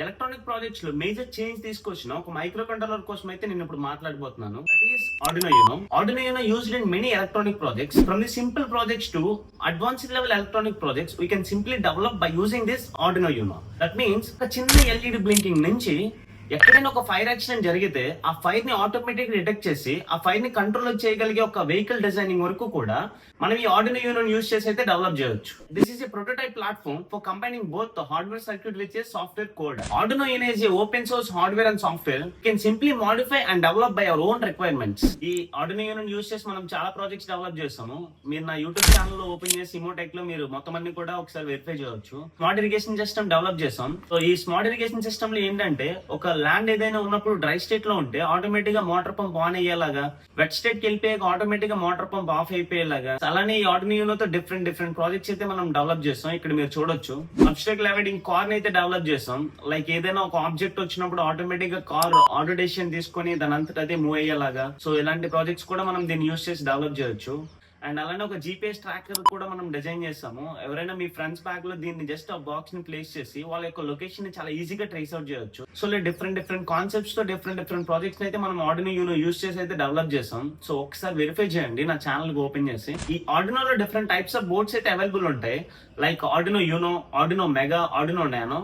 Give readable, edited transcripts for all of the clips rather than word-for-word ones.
Electronic projects లో major change తీసుకొచ్చిన ఒక మైక్రో కంట్రోలర్ కోసం అయితే నేను ఇప్పుడు మాట్లాడబోతున్నాను. That is Arduino Uno. Arduino Uno used in many electronic projects. From the simple projects to advanced level electronic projects, we can simply develop by using this Arduino Uno. That means ఒక చిన్న LED blinking నుంచి ఎక్కడైనా ఒక fire accident జరిగితే ఆ fire ని automatic detect చేసి ఆ ఫైర్ ని కంట్రోల్ చేయగలిగే ఒక వెహికల్ డిజైనింగ్ వరకు కూడా మనం ఈ Arduino Uno యూస్ చేసి అయితే డెవలప్ చేయొచ్చు. This is a prototype platform for combining both the hardware circuit with software code. Arduino Uno is a open source hardware and software can simply modify and develop by our own requirements. ఈ Arduino Uno use చేసి మనం చాలా projects develop చేస్తాము. మీరు నా YouTube channel లో open చేసి ఇమోటెక్ లో మీరు మొత్తం అన్ని కూడా ఒకసారి వెరిఫై చేయవచ్చు. స్మార్ట్ ఇరిగేషన్ సిస్టమ్ డెవలప్ చేసాం. సో ఈ స్మార్ట్ ఇరిగేషన్ సిస్టమ్ లో ఏంటంటే ఒక ల్యాండ్ ఏదైనా ఉన్నప్పుడు డ్రై స్టేట్ లో ఉంటే ఆటోమేటిక్ గా మోటార్ పంప్ ఆన్ అయ్యేలాగా, వెట్ స్టేట్ కి వెళ్ళిపోయాక ఆటోమేటిక్ గా మోటార్ పంప్ ఆఫ్ అయిపోయేలాగా, అలానే ఈ Arduino Uno తో డిఫరెంట్ ప్రాజెక్ట్స్ అయితే మనం డెవలప్ చేస్తాం. ఇక్కడ మీరు చూడొచ్చు అబ్స్ట్రాక్ట్ లెవెలింగ్ కార్ అయితే డెవలప్ చేస్తాం. లైక్ ఏదైనా ఒక ఆబ్జెక్ట్ వచ్చినప్పుడు ఆటోమేటిక్ గా కార్ ఆటో డెసిషన్ తీసుకొని దాని అంతటా అదే మూవ్ అయ్యేలాగా. సో ఇలాంటి ప్రాజెక్ట్స్ కూడా మనం దీన్ని యూస్ చేసి డెవలప్ చేయొచ్చు. అండ్ అలానే ఒక జీపీఎస్ ట్రాకర్ కూడా మనం డిజైన్ చేస్తాము. ఎవరైనా మీ ఫ్రెండ్స్ బ్యాగ్ లో దీన్ని జస్ట్ ఆ బాక్స్ ని ప్లేస్ చేసి వాళ్ళ యొక్క లొకేషన్ ని చాలా ఈజీగా ట్రేస్ అవుట్ చేయొచ్చు. సో డిఫరెంట్ కాన్సెప్ట్స్ తో డిఫరెంట్ ప్రాజెక్ట్స్ అయితే మనం Arduino Uno యూస్ చేసి అయితే డెవలప్ చేస్తాం. సో ఒకసారి వెరిఫై చేయండి నా ఛానల్ కి ఓపెన్ చేసి. ఈ Arduino లో డిఫరెంట్ టైప్స్ ఆఫ్ బోర్డ్స్ అయితే అవైలబుల్ ఉంటాయి. Like Arduino Uno, Arduino Mega, Arduino Nano.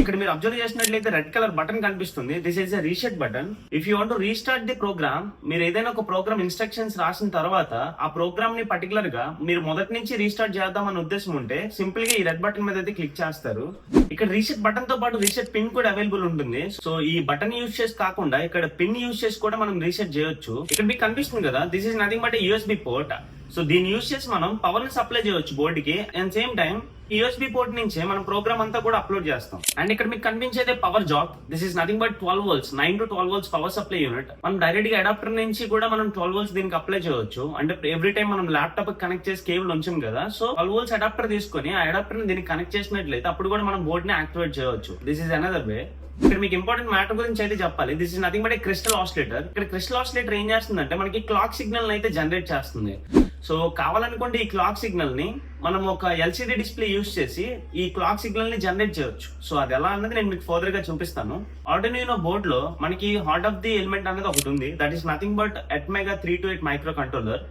ఇక్కడ మీరు అబ్జర్వ్ చేసినట్లయితే రెడ్ కలర్ బటన్ కనిపిస్తుంది. This is a reset button. If you want to restart the program, మీరు ఏదైనా ఒక ప్రోగ్రామ్ ఇన్స్ట్రక్షన్స్ రాసిన తర్వాత ఆ ప్రోగ్రామ్ ని పర్టికులర్ గా మీరు మొదటి నుంచి రీస్టార్ట్ చేద్దాం అనే ఉద్దేశం ఉంటే సింపుల్ గా ఈ రెడ్ బటన్ మీద అయితే క్లిక్ చేస్తారు. ఇక్కడ రీసెట్ బటన్ తో పాటు రీసెట్ పిన్ కూడా అవైలబుల్ ఉంటుంది. సో ఈ బటన్ యూస్ చేసి కాకుండా ఇక్కడ పిన్ యూస్ చేసి కూడా మనం రీసెట్ చేయొచ్చు. ఇక్కడ మీకు కనిపిస్తుంది కదా, this is nothing but USB port. So దీన్ని యూస్ చేసి మనం పవర్ ని సప్లై చేయొచ్చు బోర్డ్ కి. And same time USB port నుంచే మనం ప్రోగ్రామ్ అంతా కూడా అప్లోడ్ చేస్తాం. అండ్ ఇక్కడ మీకు కనిపించేదే power jack. This is nothing but 12 volts, 9 to 12 volts power supply unit. మనం డైరెక్ట్ గా అడాప్టర్ నుంచి కూడా మనం 12 volts దీనికి అప్లై చేయొచ్చు. అంటే ఎవ్రీ టైం మనం ల్యాప్టాప్ కనెక్ట్ చేసి కేబుల్ ఉంచాం కదా, సో 12 volts అడాప్టర్ తీసుకొని ఆ అడాప్టర్ ని దీనికి కనెక్ట్ చేసినట్లయితే అప్పుడు కూడా మనం బోర్డ్ ని యాక్టివేట్ చేయొచ్చు. This is another way. ఇక్కడ మీకు ఇంపార్టెంట్ మ్యాటర్ గురించి అయితే చెప్పాలి. This is nothing but A crystal oscillator. ఇక్కడ క్రిస్టల్ ఆసిలేటర్ ఏం చేస్తుందంటే మనకి క్లాక్ సిగ్నల్ అయితే జనరేట్ చేస్తుంది. సో కావాలనుకుంటే ఈ క్లాక్ సిగ్నల్ ని మనం ఒక LCD డిస్ప్లే యూస్ చేసి ఈ క్లాక్ సిగ్నల్ ని జనరేట్ చేయొచ్చు. సో అది ఎలా అన్నది నేను మీకు ఫర్దర్ గా చూపిస్తాను. Arduino Uno బోర్డ్ లో మనకి హార్ట్ ఆఫ్ ది ఎలిమెంట్ అనేది ఒకటి ఉంది. That is nothing but Atmega 328 micro controller.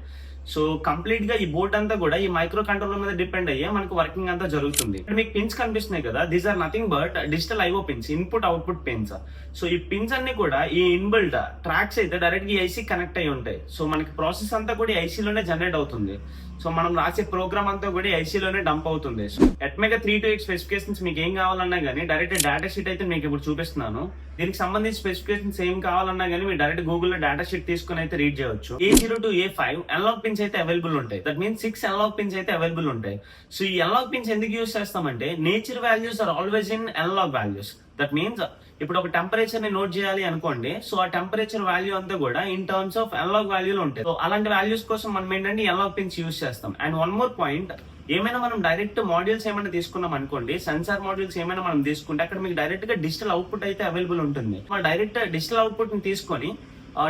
So complete గా ఈ బోర్డ్ అంతా కూడా ఈ మైక్రో కంట్రోలర్ మీద డిపెండ్ అయ్యే మనకు వర్కింగ్ అంతా జరుగుతుంది. ఇక్కడ మీకు పిన్స్ కనిపిస్తున్నాయి కదా, these are nothing but digital IO pins, input output pins. So ఈ పిన్స్ అన్ని కూడా ఈ ఇన్బిల్ట్ ట్రాక్స్ అయితే డైరెక్ట్ గా IC కనెక్ట్ అయి ఉంటాయి. సో మనకి ప్రాసెస్ అంతా కూడా IC లోనే జనరేట్ అవుతుంది. సో మనం రాసే ప్రోగ్రామ్ అంతా కూడా IC లోనే డంప్ అవుతుంది. సో Atmega 328 స్పెసిఫికేషన్స్ మీకు ఏం కావాలన్నా గానీ డైరెక్ట్ డేటా షీట్ అయితే మీకు ఇప్పుడు చూపిస్తున్నాను. దీనికి సంబంధించి స్పెసిఫికేషన్స్ ఏం కావాలన్నా గానీ మీరు డైరెక్ట్ గూగుల్ లో డేటా షీట్ తీసుకుని అయితే రీడ్ చేయొచ్చు. A0 to A5 analogue pins అయితే అవైలబుల్ ఉంటాయి. దట్ మీన్స్ 6 అనలాగ్ పిన్స్ అయితే అవైలబుల్ ఉంటాయి. సో ఈ అనలాగ్ పిన్స్ ఎందుకు యూస్ చేస్తామంటే nature values are always in analogue values. That means ఇప్పుడు ఒక టెంపరేచర్ ని నోట్ చేయాలి అనుకోండి, సో ఆ టెంపరేచర్ వాల్యూ అంతా కూడా ఇన్ టర్మ్స్ ఆఫ్ అనలాగ్ వాల్యూలు ఉంటాయి. సో అలాంటి వాల్యూస్ కోసం మనం ఏంటంటే అనలాగ్ పిన్స్ యూస్ చేస్తాం. అండ్ వన్ మోర్ పాయింట్, ఏమైనా మనం డైరెక్ట్ మాడ్యూల్స్ ఏమైనా తీసుకున్నాం అనుకోండి, సెన్సార్ మాడ్యూల్స్ ఏమైనా మనం తీసుకుంటే అక్కడ మీకు డైరెక్ట్ గా డిజిటల్ అవుట్పుట్ అయితే అవైలబుల్ ఉంటుంది. మనం డైరెక్ట్ డిజిటల్ అవుట్పుట్ ని తీసుకొని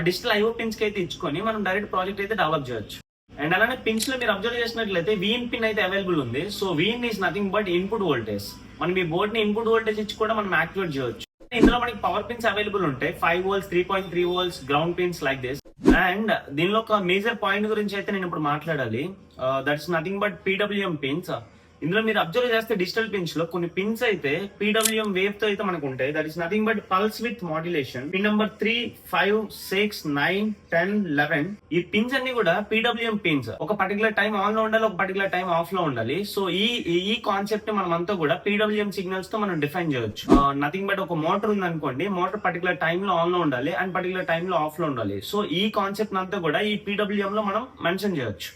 డిజిటల్ IO పిన్స్ కి అయితే ఇచ్చుకొని మనం డైరెక్ట్ ప్రాజెక్ట్ అయితే డెవలప్ చేయొచ్చు. అండ్ అలానే పిన్స్ లో మీరు అబ్జర్వ్ చేసినట్లయితే VIN పిన్ అయితే అవైలబుల్ ఉంది. So VIN is nothing but input voltage. మనం ఈ బోర్డ్ ని ఇన్పుట్ వోల్టేజ్ ఇచ్చి కూడా మనం యాక్టివేట్ చేయొచ్చు. ఇందులో మనకి పవర్ పిన్స్ అవైలబుల్ ఉంటాయి, 5 volts, 3.3 volts, ground pins like this. And దీనిలో ఒక మేజర్ పాయింట్ గురించి అయితే నేను ఇప్పుడు మాట్లాడాలి. That's nothing but PWM pins. ఇందులో మీరు అబ్జర్వ్ చేస్తే డిజిటల్ పిన్స్ లో కొన్ని పిన్స్ అయితే PWM వేవ్ తో అయితే మనకు ఉంటాయి. That is nothing but pulse with modulation. Pin number 3, 5, 6, 9, 10, 11. ఈ పిన్స్ అన్ని కూడా PWM పిన్స్. ఒక పర్టికులర్ టైం ఆన్ లో ఉండాలి, ఒక పర్టికులర్ టైం ఆఫ్ లో ఉండాలి. సో ఈ కాన్సెప్ట్ మనం అంతా కూడా PWM సిగ్నల్స్ తో మనం డిఫైన్ చేయొచ్చు. నథింగ్ బట్ ఒక మోటార్ ఉంది అనుకోండి, మోటార్ పర్టికులర్ టైం లో ఆన్ లో ఉండాలి అండ్ పర్టికులర్ టైం లో ఆఫ్ లో ఉండాలి. సో ఈ కాన్సెప్ట్ అంతా కూడా ఈ PWM లో మనం మెన్షన్ చేయొచ్చు.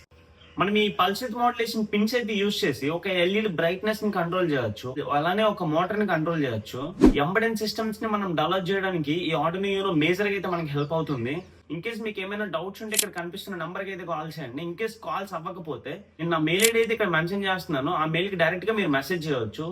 మనం ఈ పల్స్ విత్ మాడ్యులేషన్ పిన్స్ అయితే యూస్ చేసి ఒక LED బ్రైట్నెస్ ని కంట్రోల్ చేయొచ్చు, అలానే ఒక మోటార్ ని కంట్రోల్ చేయొచ్చు. ఎంబెడెడ్ సిస్టమ్స్ ని మనం డెవలప్ చేయడానికి ఈ Arduino Uno మేజర్ గా అయితే మనకి హెల్ప్ అవుతుంది. ఇన్ కేస్ మీకు ఏమైనా డౌట్స్ ఉంటే ఇక్కడ కనిపిస్తున్న నంబర్ కి అయితే కాల్ చేయండి. ఇన్ కేస్ కాల్స్ అవ్వకపోతే నేను నా మెయిల్ ఐడి అయితే ఇక్కడ మెన్షన్ చేస్తున్నాను, ఆ మెయిల్ కి డైరెక్ట్ గా మీరు మెసేజ్ చేయొచ్చు.